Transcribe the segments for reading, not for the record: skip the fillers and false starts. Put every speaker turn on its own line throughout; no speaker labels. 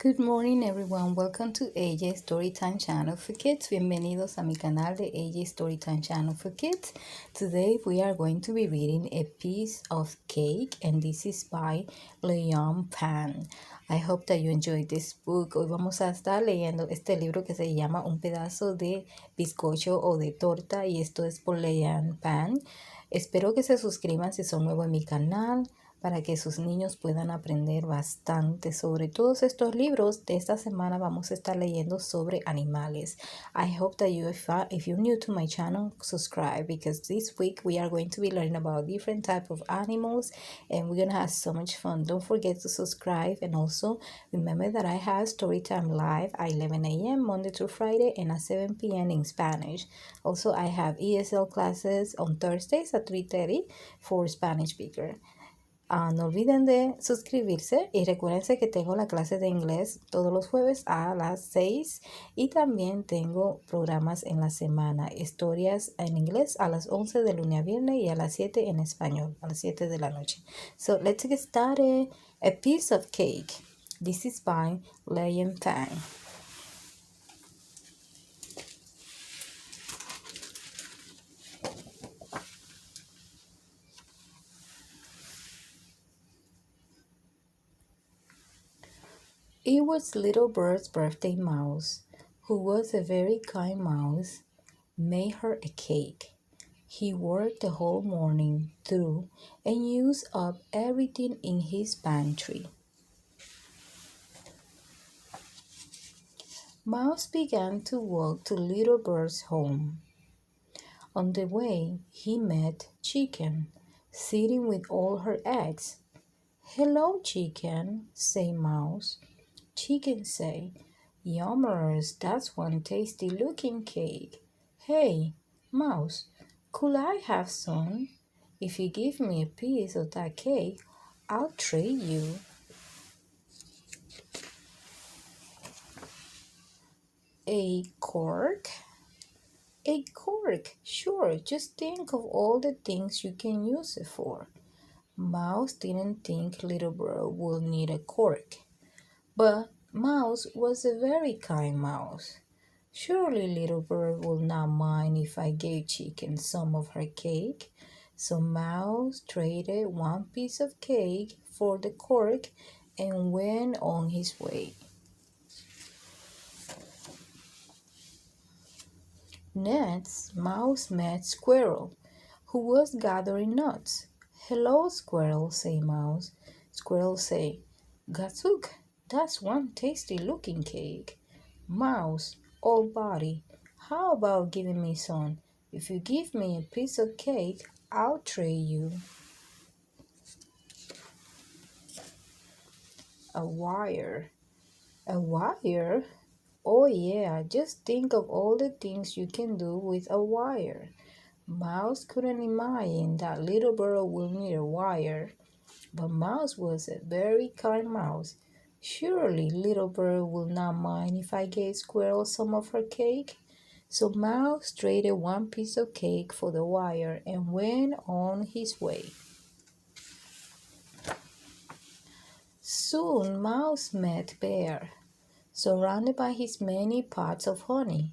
Good morning everyone, welcome to AJ Storytime Channel for Kids. Bienvenidos a mi canal de AJ Storytime Channel for Kids. Today we are going to be reading A Piece of Cake and this is by Leon Pan. I hope that you enjoyed this book. Hoy vamos a estar leyendo este libro que se llama Un pedazo de bizcocho o de torta y esto es por Leon Pan. Espero que se suscriban si son nuevos en mi canal, para que sus niños puedan aprender bastante sobre todos estos libros. De esta semana vamos a estar leyendo sobre animales. I hope that if you're new to my channel, subscribe because this week we are going to be learning about different type of animals and we're gonna have so much fun. Don't forget to subscribe and also remember that I have Storytime live at 11 a.m. Monday through Friday and at 7 p.m. in Spanish. Also, I have ESL classes on Thursdays at 3:30 for Spanish speaker. No olviden de suscribirse y recuérdense que tengo la clase de inglés todos los jueves a las 6 y también tengo programas en la semana, historias en inglés a las 11 de lunes a viernes y a las 7 en español, a las 7 de la noche. So let's get started. A Piece of Cake. This is by Liam Tang. It was Little Bird's birthday mouse, who was a very kind mouse, made her a cake. He worked the whole morning through and used up everything in his pantry. Mouse began to walk to Little Bird's home. On the way, he met Chicken, sitting with all her eggs. "Hello, Chicken," said Mouse. Chicken said, "Yummers, that's one tasty looking cake. Hey, Mouse, could I have some? If you give me a piece of that cake, I'll trade you." "A cork? A cork, sure, just think of all the things you can use it for." Mouse didn't think Little Bird would need a cork. But Mouse was a very kind mouse. "Surely Little Bird will not mind if I gave Chicken some of her cake." So Mouse traded one piece of cake for the cork and went on his way. Next, Mouse met Squirrel, who was gathering nuts. "Hello, Squirrel," said Mouse. Squirrel said, "Gazoo, that's one tasty looking cake." "Mouse, old buddy, how about giving me some? If you give me a piece of cake, I'll trade you." A wire. A wire? Oh yeah, just think of all the things you can do with a wire. Mouse couldn't imagine that Little Bird would need a wire, but Mouse was a very kind mouse. "Surely Little Bird will not mind if I gave Squirrel some of her cake." So Mouse traded one piece of cake for the wire and went on his way. Soon Mouse met Bear, surrounded by his many pots of honey.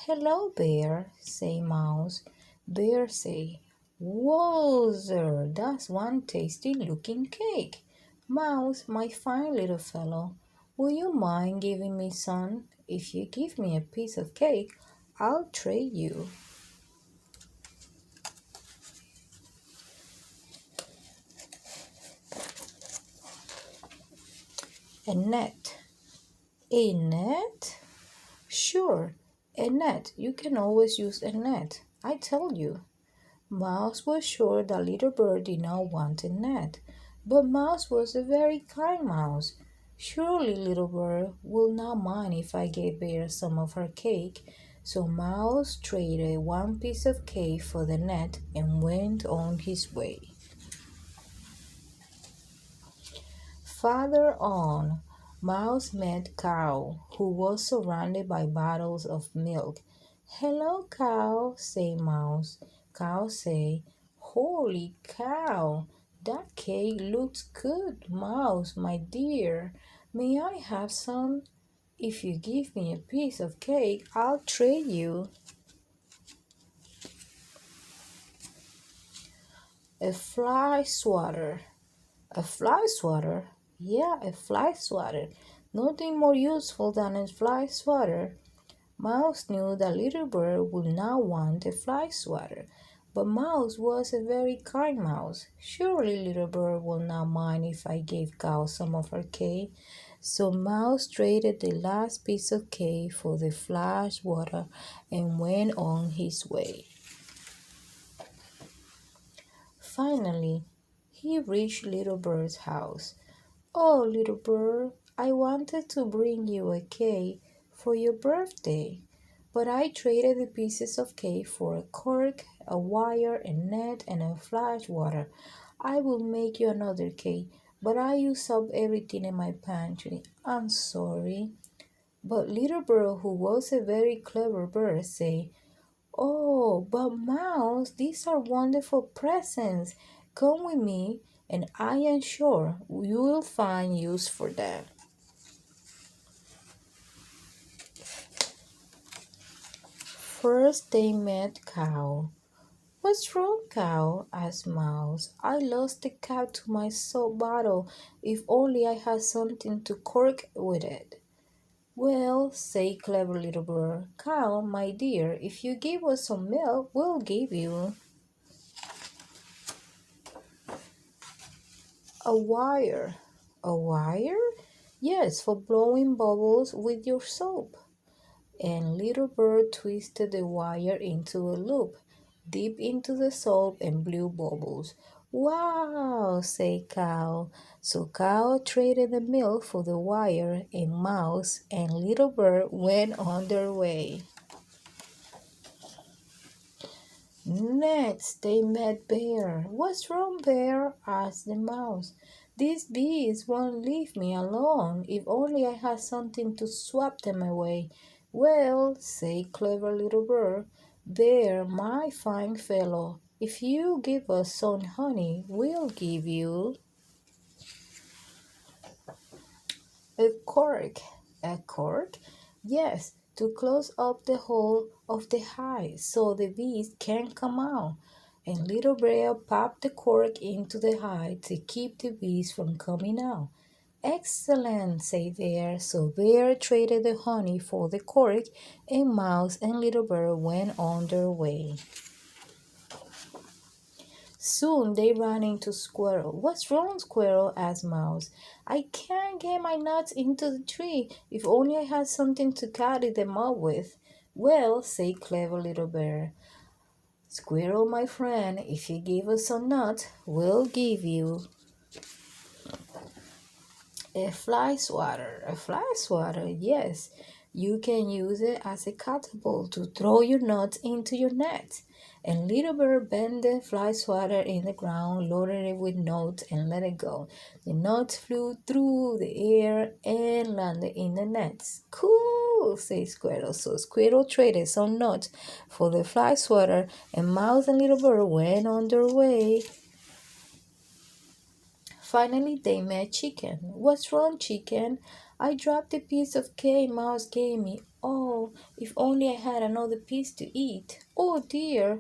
"Hello, Bear," said Mouse. Bear said, "Whoa, sir, that's one tasty looking cake. Mouse, my fine little fellow, will you mind giving me some? If you give me a piece of cake, I'll trade you." A net. A net? Sure, a net. You can always use a net. I tell you. Mouse was sure that Little Bird did not want a net, but Mouse was a very kind mouse. Surely Little Bird will not mind if I gave Bear some of her cake. So Mouse traded one piece of cake for the net and went on his way. Farther on, Mouse met Cow, who was surrounded by bottles of milk. "Hello, Cow," said Mouse. Cow said, "Holy cow, that cake looks good, Mouse, my dear. May I have some? If you give me a piece of cake, I'll trade you a fly swatter. A fly swatter? Yeah, a fly swatter. Nothing more useful than a fly swatter. Mouse knew that Little Bird would not want a fly swatter, but Mouse was a very kind mouse. Surely Little Bird will not mind if I gave Cow some of her cake. So Mouse traded the last piece of cake for the fly swatter and went on his way. Finally, he reached Little Bird's house. Oh, Little Bird, I wanted to bring you a cake for your birthday, but I traded the pieces of cake for a cork, a wire, a net, and a flash water. I will make you another cake, but I used up everything in my pantry. I'm sorry. But Little Bird, who was a very clever bird, said, Oh, but Mouse, these are wonderful presents. Come with me, and I am sure you will find use for them. First, they met Cow. What's wrong, Cow? asked Mouse. I lost the cap to my soap bottle. If only I had something to cork with it. Well, said clever little bird, Cow, my dear, if you give us some milk, we'll give you a wire. A wire? Yes, for blowing bubbles with your soap. And Little Bird twisted the wire into a loop, dipped into the soap, and blew bubbles. Wow, said Cow. So Cow traded the milk for the wire, and Mouse and Little Bird went on their way. Next, they met Bear. What's wrong, Bear? asked the mouse. These bees won't leave me alone. If only I had something to swap them away. Well, said clever little bird, Bear, my fine fellow, if you give us some honey, we'll give you a cork. A cork? Yes, to close up the hole of the hive so the bees can't come out. And Little Bear popped the cork into the hive to keep the bees from coming out. Excellent, said Bear. So Bear traded the honey for the cork, and Mouse and Little Bear went on their way. Soon they ran into Squirrel. What's wrong, Squirrel? asked Mouse. I can't get my nuts into the tree. If only I had something to carry them up with. Well, said clever little bear, Squirrel, my friend, if you give us some nuts, we'll give you a fly swatter. A fly swatter, yes. You can use it as a catapult to throw your nuts into your net. And Little Bird bent the fly swatter in the ground, loaded it with nuts, and let it go. The nuts flew through the air and landed in the nets. Cool, said Squirrel. So Squirrel traded some nuts for the fly swatter, and Mouse and Little Bird went on their way. Finally, they met Chicken. What's wrong, Chicken? I dropped the piece of cake Mouse gave me. Oh, if only I had another piece to eat. Oh, dear.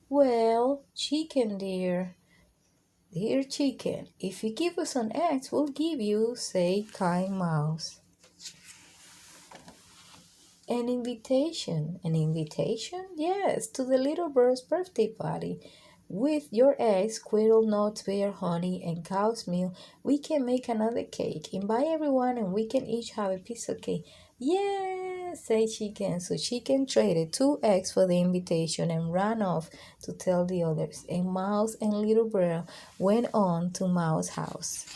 Well, Chicken, dear Chicken, if you give us an eggs, we'll give you, say kind Mouse. An invitation. An invitation? Yes, to the little bird's birthday party. With your eggs, squirrel nuts, bear honey, and cow's milk, we can make another cake. Invite everyone and we can each have a piece of cake. Yes, said Chicken. So Chicken traded 2 eggs for the invitation and ran off to tell the others. And Mouse and Little Bear went on to Mouse's house.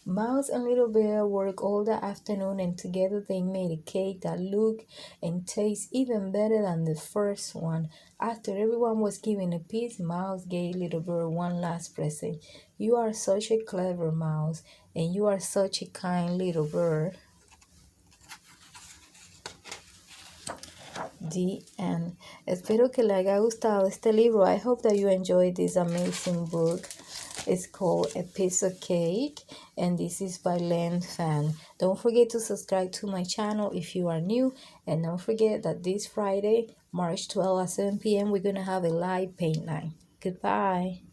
Mouse and Little Bear worked all the afternoon and together they made a cake that looked and tasted even better than the first one. After everyone was given a piece, Mouse gave Little Bear one last present. You are such a clever mouse and you are such a kind little bird. The end. Espero que le haya gustado este libro. I hope that you enjoyed this amazing book. It's called A Piece of Cake, and this is by Len Fan. Don't forget to subscribe to my channel if you are new, and don't forget that this Friday, March 12 at 7 p.m., we're gonna have a live paint night. Goodbye.